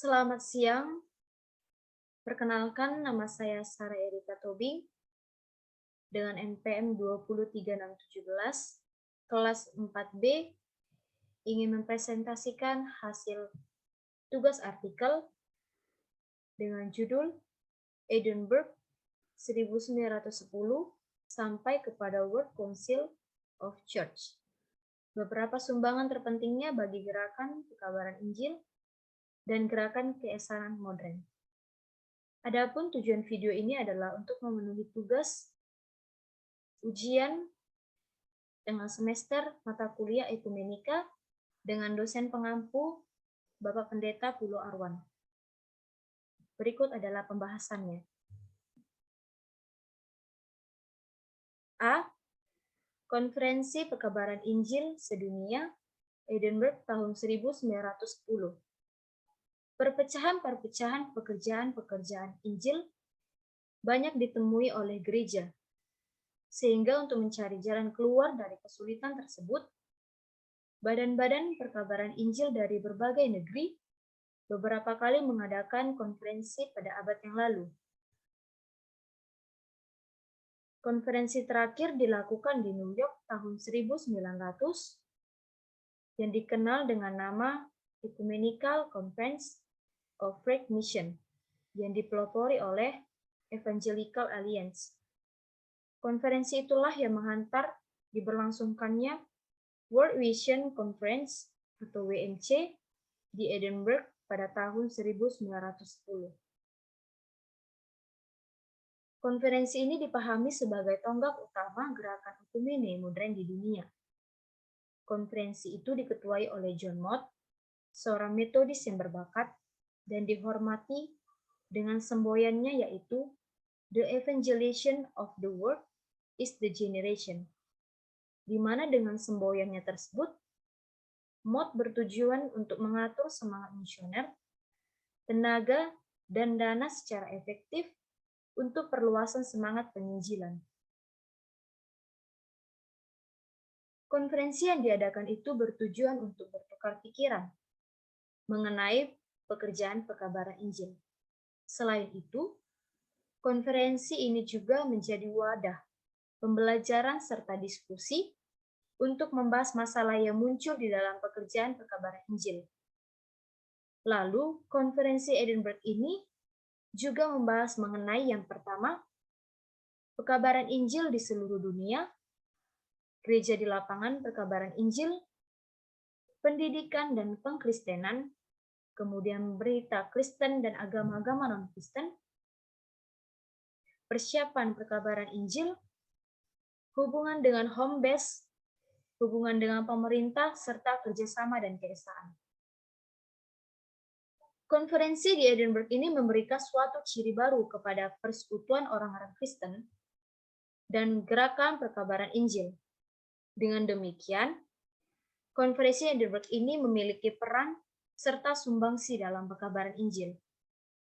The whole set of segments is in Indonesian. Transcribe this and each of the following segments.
Selamat siang, perkenalkan nama saya Sarah Erika Tobing dengan NPM 23617, kelas 4B, ingin mempresentasikan hasil tugas artikel dengan judul Edinburgh 1910 sampai kepada World Council of Church. Beberapa sumbangan terpentingnya bagi gerakan pekabaran Injil dan gerakan keesanan modern. Adapun tujuan video ini adalah untuk memenuhi tugas ujian dengan semester mata kuliah ekumenika dengan dosen pengampu Bapak Pendeta Pulo Arwan. Berikut adalah pembahasannya. A. Konferensi Pekabaran Injil Sedunia Edinburgh tahun 1910. Perpecahan-perpecahan pekerjaan-pekerjaan Injil banyak ditemui oleh gereja, sehingga untuk mencari jalan keluar dari kesulitan tersebut, badan-badan perkabaran Injil dari berbagai negeri beberapa kali mengadakan konferensi pada abad yang lalu. Konferensi terakhir dilakukan di New York tahun 1900 yang dikenal dengan nama Ecumenical Conference of Mission yang dipelopori oleh Evangelical Alliance. Konferensi itulah yang menghantar diberlangsungkannya World Vision Conference atau WMC di Edinburgh pada tahun 1910. Konferensi ini dipahami sebagai tonggak utama gerakan ekumene modern di dunia. Konferensi itu diketuai oleh John Mott, seorang metodis yang berbakat dan dihormati dengan semboyannya yaitu The Evangelization of the World is the Generation, di mana dengan semboyannya tersebut, Mott bertujuan untuk mengatur semangat misioner, tenaga, dan dana secara efektif untuk perluasan semangat penginjilan. Konferensi yang diadakan itu bertujuan untuk bertukar pikiran mengenai pekerjaan pekabaran Injil. Selain itu, konferensi ini juga menjadi wadah pembelajaran serta diskusi untuk membahas masalah yang muncul di dalam pekerjaan pekabaran Injil. Lalu, konferensi Edinburgh ini juga membahas mengenai yang pertama, pekabaran Injil di seluruh dunia, gereja di lapangan pekabaran Injil, pendidikan dan pengkristenan, kemudian berita Kristen dan agama-agama non-Kristen, persiapan pekabaran Injil, hubungan dengan home base, hubungan dengan pemerintah, serta kerjasama dan keesaan. Konferensi di Edinburgh ini memberikan suatu ciri baru kepada persekutuan orang-orang Kristen dan gerakan perkabaran Injil. Dengan demikian, konferensi Edinburgh ini memiliki peran serta sumbangsi dalam pekabaran Injil.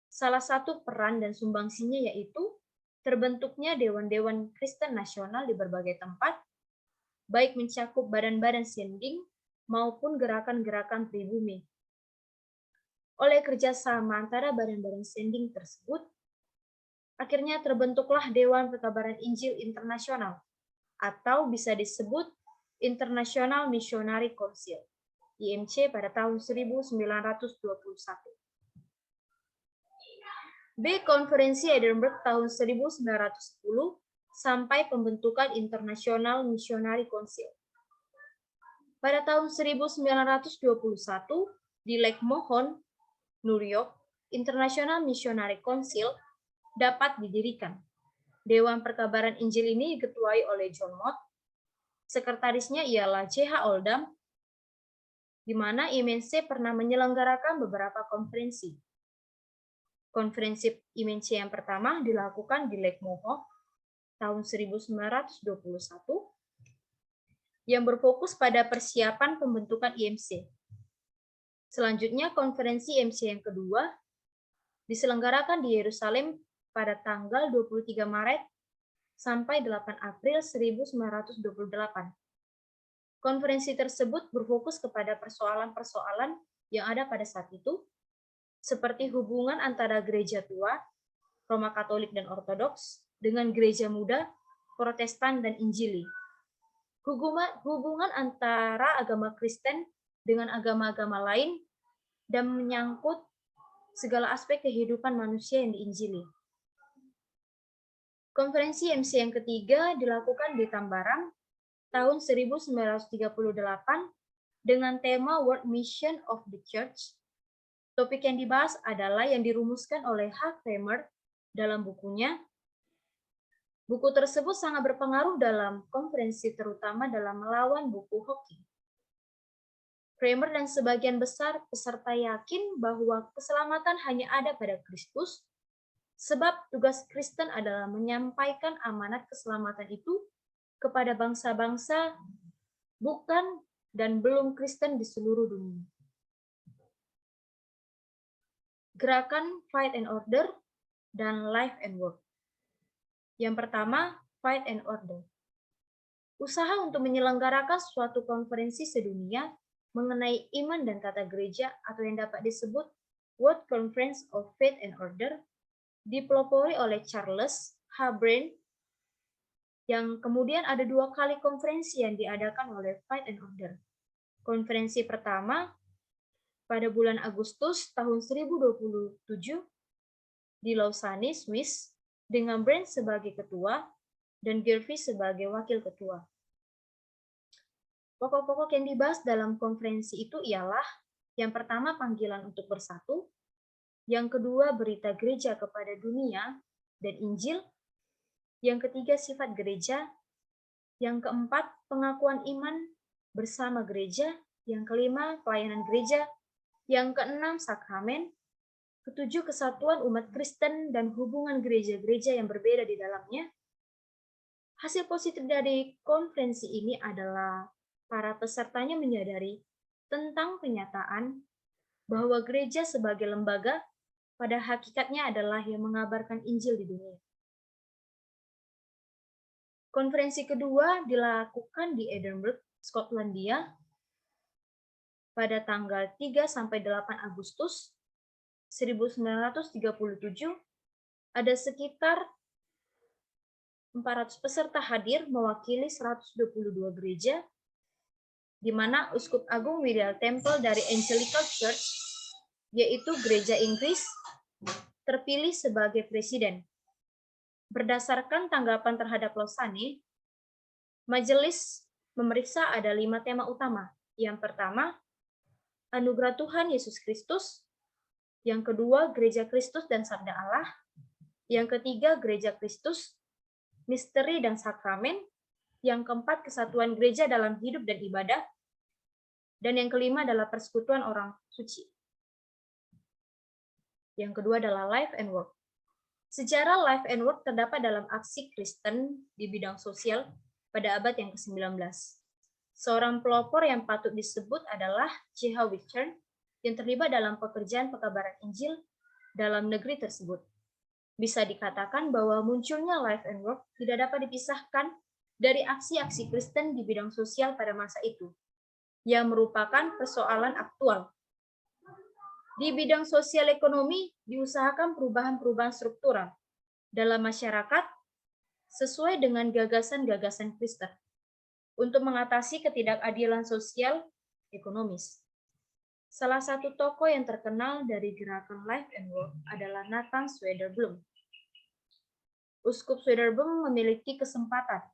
Salah satu peran dan sumbangsinya yaitu terbentuknya dewan-dewan Kristen nasional di berbagai tempat, baik mencakup badan-badan sending maupun gerakan-gerakan pribumi. Oleh kerjasama antara badan-badan sending tersebut, akhirnya terbentuklah Dewan Pekabaran Injil Internasional, atau bisa disebut International Missionary Council, IMC pada tahun 1921. B. Konferensi Edinburgh tahun 1910 sampai pembentukan International Missionary Council. Pada tahun 1921, di Lake Mohon, New York, International Missionary Council dapat didirikan. Dewan Perkabaran Injil ini diketuai oleh John Mott. Sekretarisnya ialah C.H. Oldham, di mana IMC pernah menyelenggarakan beberapa konferensi. Konferensi IMC yang pertama dilakukan di Lake Mohon tahun 1921 yang berfokus pada persiapan pembentukan IMC. Selanjutnya, konferensi IMC yang kedua diselenggarakan di Yerusalem pada tanggal 23 Maret sampai 8 April 1928. Konferensi tersebut berfokus kepada persoalan-persoalan yang ada pada saat itu, seperti hubungan antara gereja tua, Roma Katolik dan Ortodoks, dengan gereja muda, Protestan dan Injili. Hubungan antara agama Kristen dengan agama-agama lain dan menyangkut segala aspek kehidupan manusia yang diinjili. Konferensi MC yang ketiga dilakukan di Tambarang tahun 1938 dengan tema World Mission of the Church. Topik yang dibahas adalah yang dirumuskan oleh H. Kramer dalam bukunya. Buku tersebut sangat berpengaruh dalam konferensi, terutama dalam melawan buku Hawking. Kramer dan sebagian besar peserta yakin bahwa keselamatan hanya ada pada Kristus, sebab tugas Kristen adalah menyampaikan amanat keselamatan itu kepada bangsa-bangsa bukan dan belum Kristen di seluruh dunia. Gerakan Fight and Order dan Life and Work. Yang pertama, Fight and Order. Usaha untuk menyelenggarakan suatu konferensi sedunia mengenai iman dan tata gereja atau yang dapat disebut World Conference of Faith and Order dipelopori oleh Charles H. Brand, yang kemudian ada 2 kali konferensi yang diadakan oleh Fight and Order. Konferensi pertama pada bulan Agustus tahun 1027 di Lausanne, Swiss, dengan Brand sebagai ketua dan Gervais sebagai wakil ketua. Pokok-pokok yang dibahas dalam konferensi itu ialah yang pertama panggilan untuk bersatu, yang kedua berita gereja kepada dunia dan Injil, yang ketiga sifat gereja, yang keempat pengakuan iman bersama gereja, yang kelima pelayanan gereja, yang keenam sakramen, ketujuh kesatuan umat Kristen dan hubungan gereja-gereja yang berbeda di dalamnya. Hasil positif dari konferensi ini adalah para pesertanya menyadari tentang kenyataan bahwa gereja sebagai lembaga pada hakikatnya adalah yang mengabarkan Injil di dunia. Konferensi kedua dilakukan di Edinburgh, Skotlandia pada tanggal 3 sampai 8 Agustus 1937. Ada sekitar 400 peserta hadir mewakili 122 gereja, di mana Uskup Agung William Temple dari Anglican Church, yaitu gereja Inggris, terpilih sebagai presiden. Berdasarkan tanggapan terhadap Lausanne, majelis memeriksa ada 5 tema utama. Yang pertama, anugerah Tuhan Yesus Kristus. Yang kedua, gereja Kristus dan Sabda Allah. Yang ketiga, gereja Kristus, misteri dan sakramen. Yang keempat, kesatuan gereja dalam hidup dan ibadah. Dan yang kelima adalah persekutuan orang suci. Yang kedua adalah life and work. Sejarah life and work terdapat dalam aksi Kristen di bidang sosial pada abad yang ke-19. Seorang pelopor yang patut disebut adalah C.H. Wichern, yang terlibat dalam pekerjaan pekabaran Injil dalam negeri tersebut. Bisa dikatakan bahwa munculnya life and work tidak dapat dipisahkan dari aksi-aksi Kristen di bidang sosial pada masa itu, yang merupakan persoalan aktual. Di bidang sosial ekonomi, diusahakan perubahan-perubahan struktural dalam masyarakat sesuai dengan gagasan-gagasan Kristen untuk mengatasi ketidakadilan sosial ekonomis. Salah satu tokoh yang terkenal dari gerakan Life and Work adalah Nathan Swederblom. Uskup Swederblom memiliki kesempatan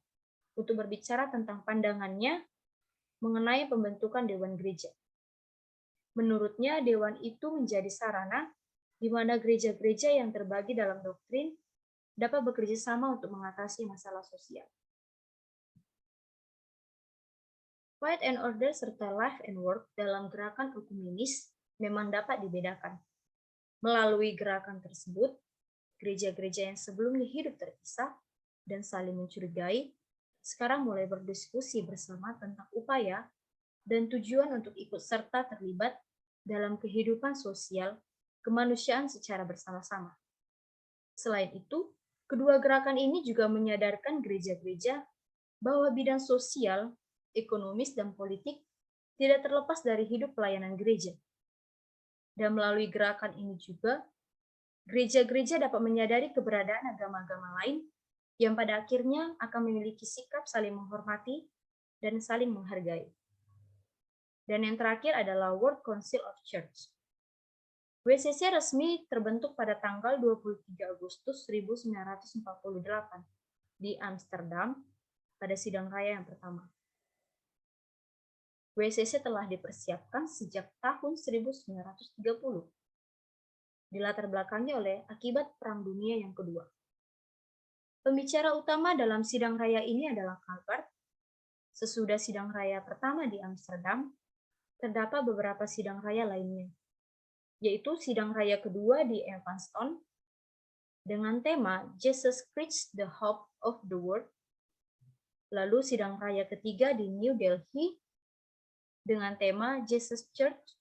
untuk berbicara tentang pandangannya mengenai pembentukan Dewan Gereja. Menurutnya, Dewan itu menjadi sarana di mana gereja-gereja yang terbagi dalam doktrin dapat bekerja sama untuk mengatasi masalah sosial. Fight and Order serta Life and Work dalam gerakan ekumenis memang dapat dibedakan. Melalui gerakan tersebut, gereja-gereja yang sebelumnya hidup terpisah dan saling mencurigai, sekarang mulai berdiskusi bersama tentang upaya dan tujuan untuk ikut serta terlibat dalam kehidupan sosial kemanusiaan secara bersama-sama. Selain itu, kedua gerakan ini juga menyadarkan gereja-gereja bahwa bidang sosial, ekonomis, dan politik tidak terlepas dari hidup pelayanan gereja. Dan melalui gerakan ini juga, gereja-gereja dapat menyadari keberadaan agama-agama lain yang pada akhirnya akan memiliki sikap saling menghormati dan saling menghargai. Dan yang terakhir adalah World Council of Church. WCC resmi terbentuk pada tanggal 23 Agustus 1948 di Amsterdam pada sidang raya yang pertama. WCC telah dipersiapkan sejak tahun 1930, dilatar belakangi oleh akibat Perang Dunia yang kedua. Pembicara utama dalam sidang raya ini adalah Calvert. Sesudah sidang raya pertama di Amsterdam, terdapat beberapa sidang raya lainnya, yaitu sidang raya kedua di Evanston dengan tema Jesus Christ, the Hope of the World. Lalu sidang raya ketiga di New Delhi dengan tema Jesus Church,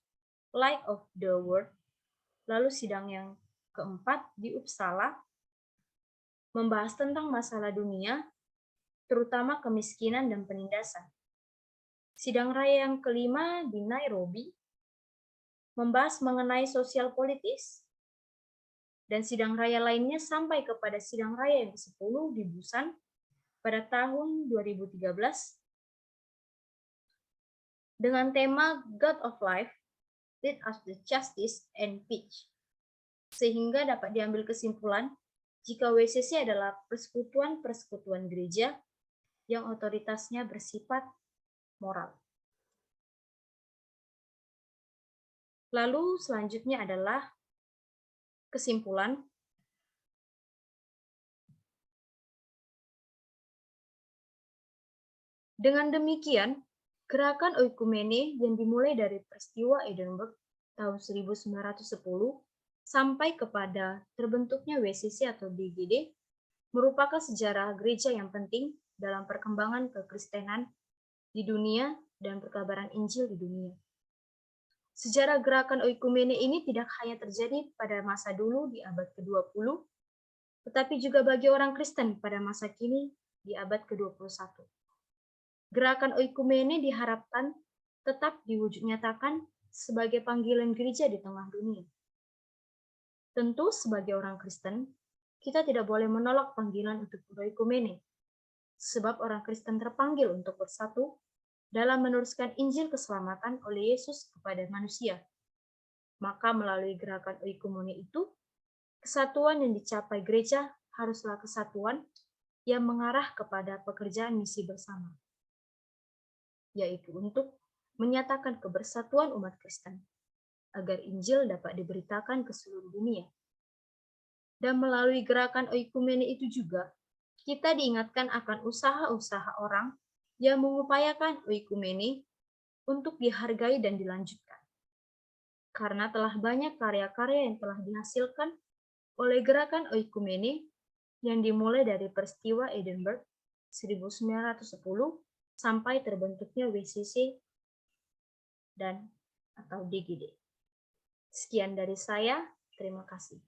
Light of the World. Lalu sidang yang keempat di Uppsala membahas tentang masalah dunia, terutama kemiskinan dan penindasan. Sidang raya yang kelima di Nairobi membahas mengenai sosial politis, dan sidang raya lainnya sampai kepada sidang raya yang ke-10 di Busan pada tahun 2013 dengan tema God of Life, Lead Us to Justice and Peace. Sehingga dapat diambil kesimpulan jika WCC adalah persekutuan-persekutuan gereja yang otoritasnya bersifat moral. Lalu selanjutnya adalah kesimpulan. Dengan demikian, gerakan oikumene yang dimulai dari peristiwa Edinburgh tahun 1910 sampai kepada terbentuknya WCC atau DGD merupakan sejarah gereja yang penting dalam perkembangan kekristenan di dunia dan perkabaran Injil di dunia. Sejarah gerakan oikumene ini tidak hanya terjadi pada masa dulu di abad ke-20, tetapi juga bagi orang Kristen pada masa kini di abad ke-21. Gerakan oikumene diharapkan tetap diwujud nyatakan sebagai panggilan gereja di tengah dunia. Tentu sebagai orang Kristen, kita tidak boleh menolak panggilan untuk oikumene, sebab orang Kristen terpanggil untuk bersatu dalam meneruskan Injil keselamatan oleh Yesus kepada manusia. Maka melalui gerakan oikumene itu, kesatuan yang dicapai gereja haruslah kesatuan yang mengarah kepada pekerjaan misi bersama, yaitu untuk menyatakan kebersatuan umat Kristen, agar Injil dapat diberitakan ke seluruh dunia. Dan melalui gerakan oikumene itu juga, kita diingatkan akan usaha-usaha orang yang mengupayakan oikumene untuk dihargai dan dilanjutkan. Karena telah banyak karya-karya yang telah dihasilkan oleh gerakan oikumene yang dimulai dari peristiwa Edinburgh 1910 sampai terbentuknya WCC dan atau DGD. Sekian dari saya, terima kasih.